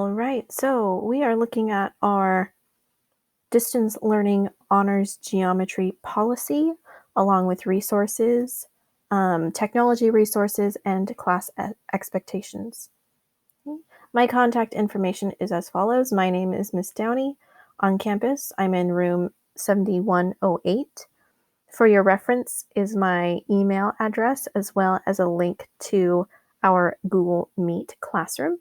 All right, so we are looking at our distance learning honors geometry policy, along with resources, technology resources, and class expectations. My contact information is as follows. My name is Miss Downie. On campus, I'm in room 7108. For your reference is my email address as well as a link to our Google Meet classroom.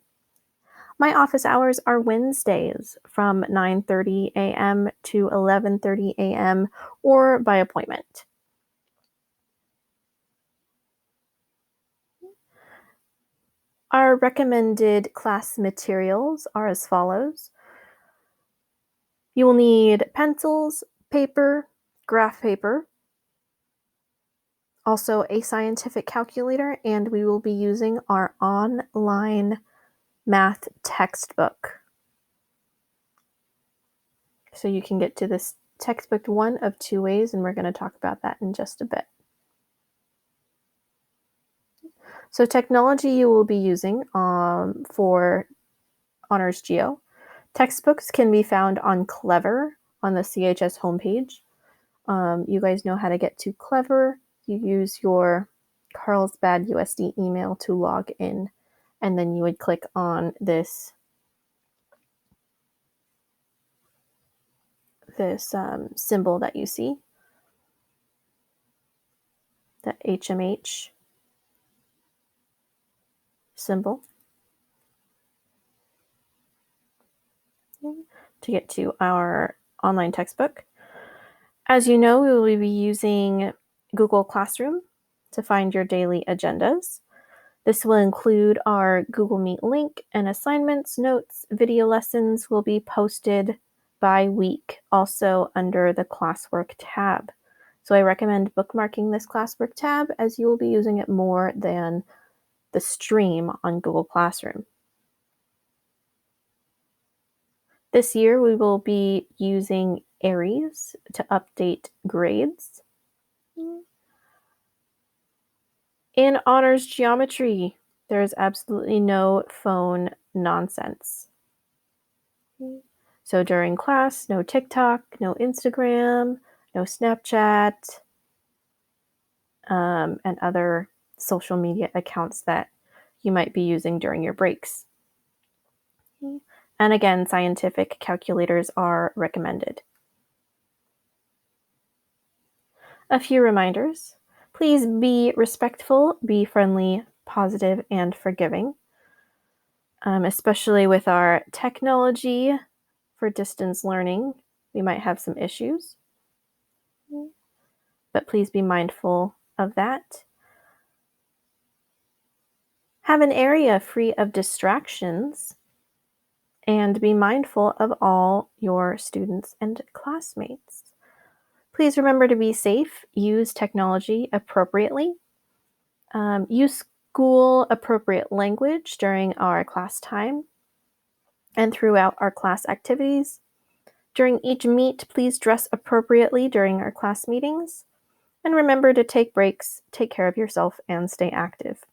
My office hours are Wednesdays from 9:30 a.m. to 11:30 a.m. or by appointment. Our recommended class materials are as follows. You will need pencils, paper, graph paper, also a scientific calculator, and we will be using our online math textbook. So you can get to this textbook one of two ways, and we're going to talk about that in just a bit. So technology you will be using for Honors Geo. Textbooks can be found on Clever on the CHS homepage. You guys know how to get to Clever. You use your Carlsbad USD email to log in, and then you would click on this symbol that you see, the HMH symbol, to get to our online textbook. As you know, we will be using Google Classroom to find your daily agendas. This will include our Google Meet link, and assignments, notes, video lessons will be posted by week, also under the classwork tab. So I recommend bookmarking this classwork tab as you will be using it more than the stream on Google Classroom. This year, we will be using Aries to update grades. In honors geometry, there is absolutely no phone nonsense. So during class, no TikTok, no Instagram, no Snapchat, and other social media accounts that you might be using during your breaks. And again, scientific calculators are recommended. A few reminders. Please be respectful, be friendly, positive, and forgiving, especially with our technology for distance learning. We might have some issues, but please be mindful of that. Have an area free of distractions and be mindful of all your students and classmates. Please remember to be safe, use technology appropriately, use school-appropriate language during our class time and throughout our class activities. During each meet, please dress appropriately during our class meetings, and remember to take breaks, take care of yourself, and stay active.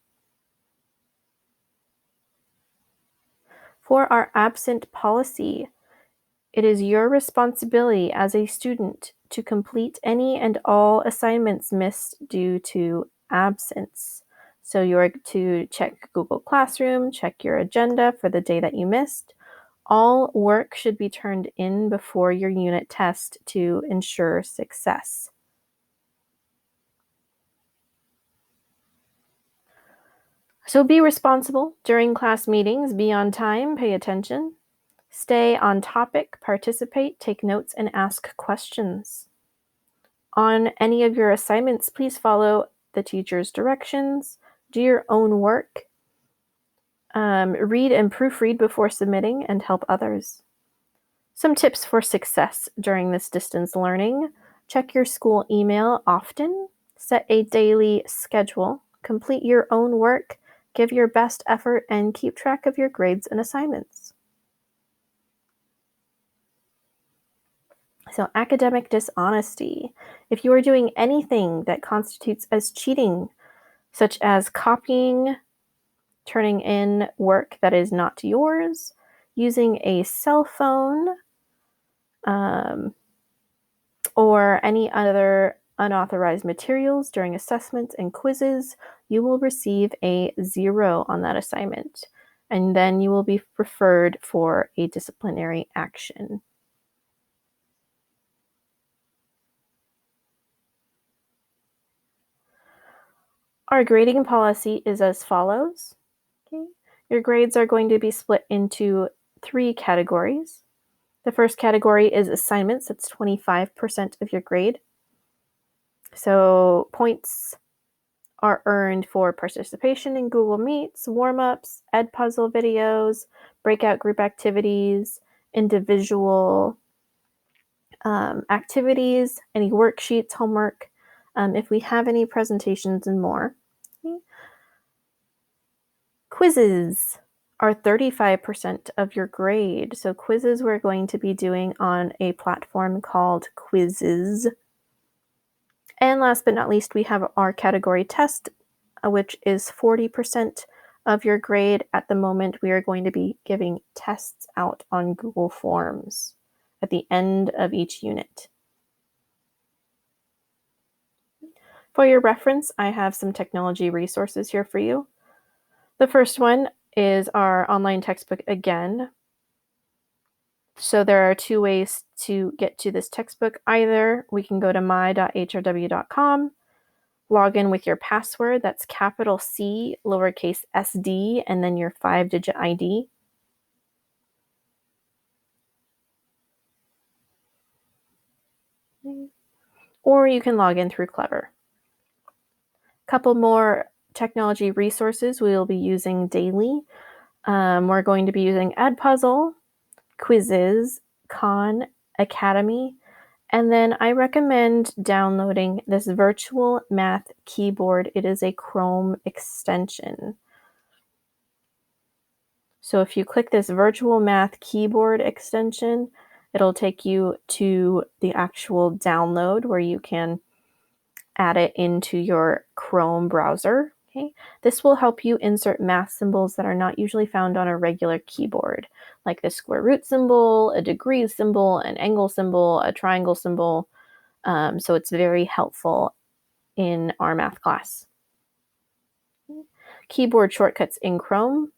For our absent policy, it is your responsibility as a student to complete any and all assignments missed due to absence. So you're to check Google Classroom, check your agenda for the day that you missed. All work should be turned in before your unit test to ensure success. So be responsible during class meetings, be on time, pay attention. Stay on topic, participate, take notes, and ask questions. On any of your assignments, please follow the teacher's directions, do your own work, read and proofread before submitting, and help others. Some tips for success during this distance learning. Check your school email often, set a daily schedule, complete your own work, give your best effort, and keep track of your grades and assignments. So academic dishonesty. If you are doing anything that constitutes as cheating, such as copying, turning in work that is not yours, using a cell phone or any other unauthorized materials during assessments and quizzes, you will receive a 0 on that assignment, and then you will be referred for a disciplinary action. Our grading policy is as follows. Okay. Your grades are going to be split into 3 categories. The first category is assignments. That's 25% of your grade. So points are earned for participation in Google Meets, warm-ups, Edpuzzle videos, breakout group activities, individual activities, any worksheets, homework, if we have any presentations, and more. Okay. Quizzes are 35% of your grade. So quizzes we're going to be doing on a platform called Quizzes. And last but not least, we have our category test, which is 40% of your grade. At the moment, we are going to be giving tests out on Google Forms at the end of each unit. For your reference, I have some technology resources here for you. The first one is our online textbook again. So there are 2 ways to get to this textbook. Either we can go to my.hrw.com, log in with your password, that's capital C, lowercase sd, and then your 5-digit ID. Or you can log in through Clever. A couple more technology resources we will be using daily. We're going to be using Edpuzzle, Quizzes, Khan Academy, and then I recommend downloading this virtual math keyboard. It is a Chrome extension. So if you click this virtual math keyboard extension, it'll take you to the actual download where you can add it into your Chrome browser. Okay. This will help you insert math symbols that are not usually found on a regular keyboard, like the square root symbol, a degree symbol, an angle symbol, a triangle symbol. So it's very helpful in our math class. Keyboard shortcuts in Chrome.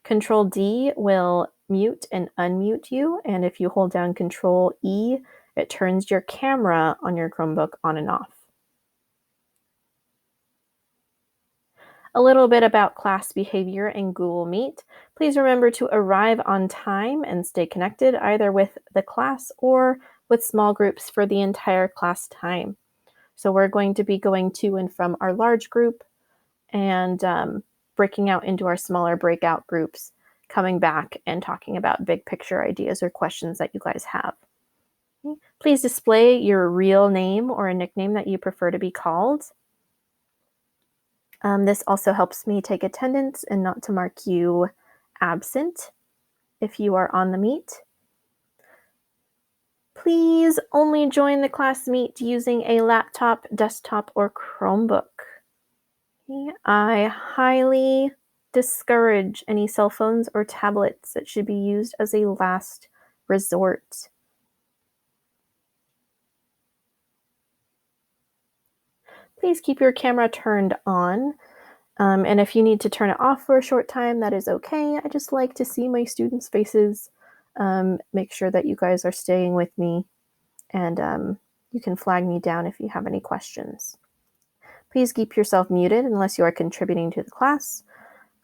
Control D will mute and unmute you, and if you hold down Control E, it turns your camera on your Chromebook on and off. A little bit about class behavior in Google Meet. Please remember to arrive on time and stay connected either with the class or with small groups for the entire class time. So we're going to be going to and from our large group and breaking out into our smaller breakout groups, coming back and talking about big picture ideas or questions that you guys have. Please display your real name or a nickname that you prefer to be called. This also helps me take attendance and not to mark you absent if you are on the meet. Please only join the class meet using a laptop, desktop, or Chromebook. I highly discourage any cell phones or tablets that should be used as a last resort. Please keep your camera turned on. And if you need to turn it off for a short time, that is okay. I just like to see my students' faces, make sure that you guys are staying with me, and you can flag me down if you have any questions. Please keep yourself muted unless you are contributing to the class.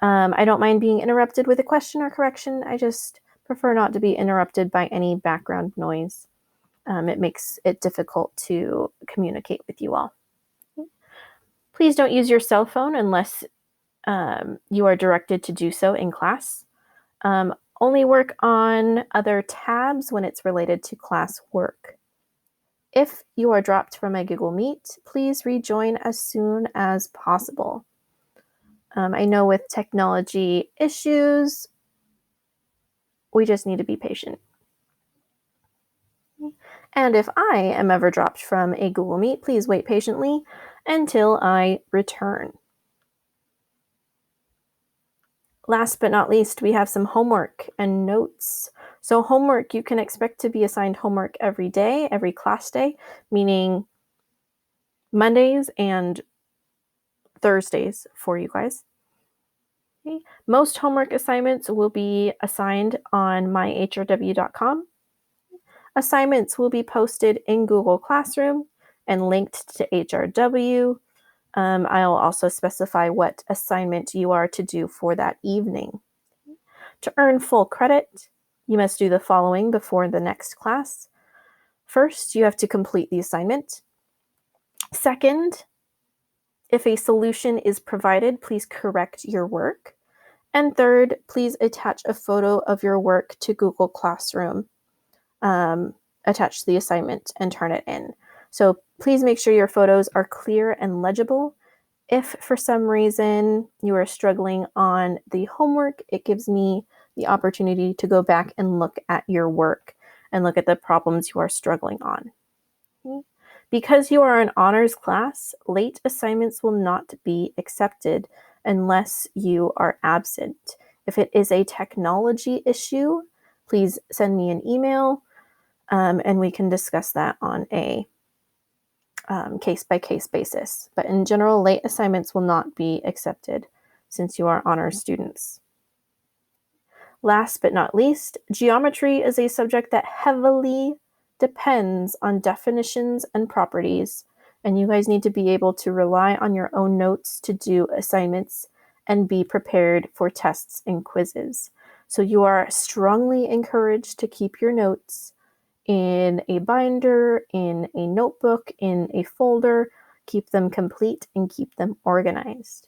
I don't mind being interrupted with a question or correction. I just prefer not to be interrupted by any background noise. It makes it difficult to communicate with you all. Please don't use your cell phone unless you are directed to do so in class. Only work on other tabs when it's related to class work. If you are dropped from a Google Meet, please rejoin as soon as possible. I know with technology issues, we just need to be patient. And if I am ever dropped from a Google Meet, please wait patiently until I return. Last but not least, we have some homework and notes. So homework, you can expect to be assigned homework every day, every class day, meaning Mondays and Thursdays for you guys. Okay. Most homework assignments will be assigned on myhrw.com. Assignments will be posted in Google Classroom and linked to HRW. I'll also specify what assignment you are to do for that evening. To earn full credit, you must do the following before the next class. First, you have to complete the assignment. Second, if a solution is provided, please correct your work. And third, please attach a photo of your work to Google Classroom. Attach the assignment and turn it in. So please make sure your photos are clear and legible. If for some reason you are struggling on the homework, it gives me the opportunity to go back and look at your work and look at the problems you are struggling on. Okay. Because you are an honors class, late assignments will not be accepted unless you are absent. If it is a technology issue, please send me an email and we can discuss that on a case-by-case basis. But in general, late assignments will not be accepted since you are honors students. Last but not least, geometry is a subject that heavily depends on definitions and properties, and you guys need to be able to rely on your own notes to do assignments and be prepared for tests and quizzes. So you are strongly encouraged to keep your notes in a binder, in a notebook, in a folder. Keep them complete and keep them organized.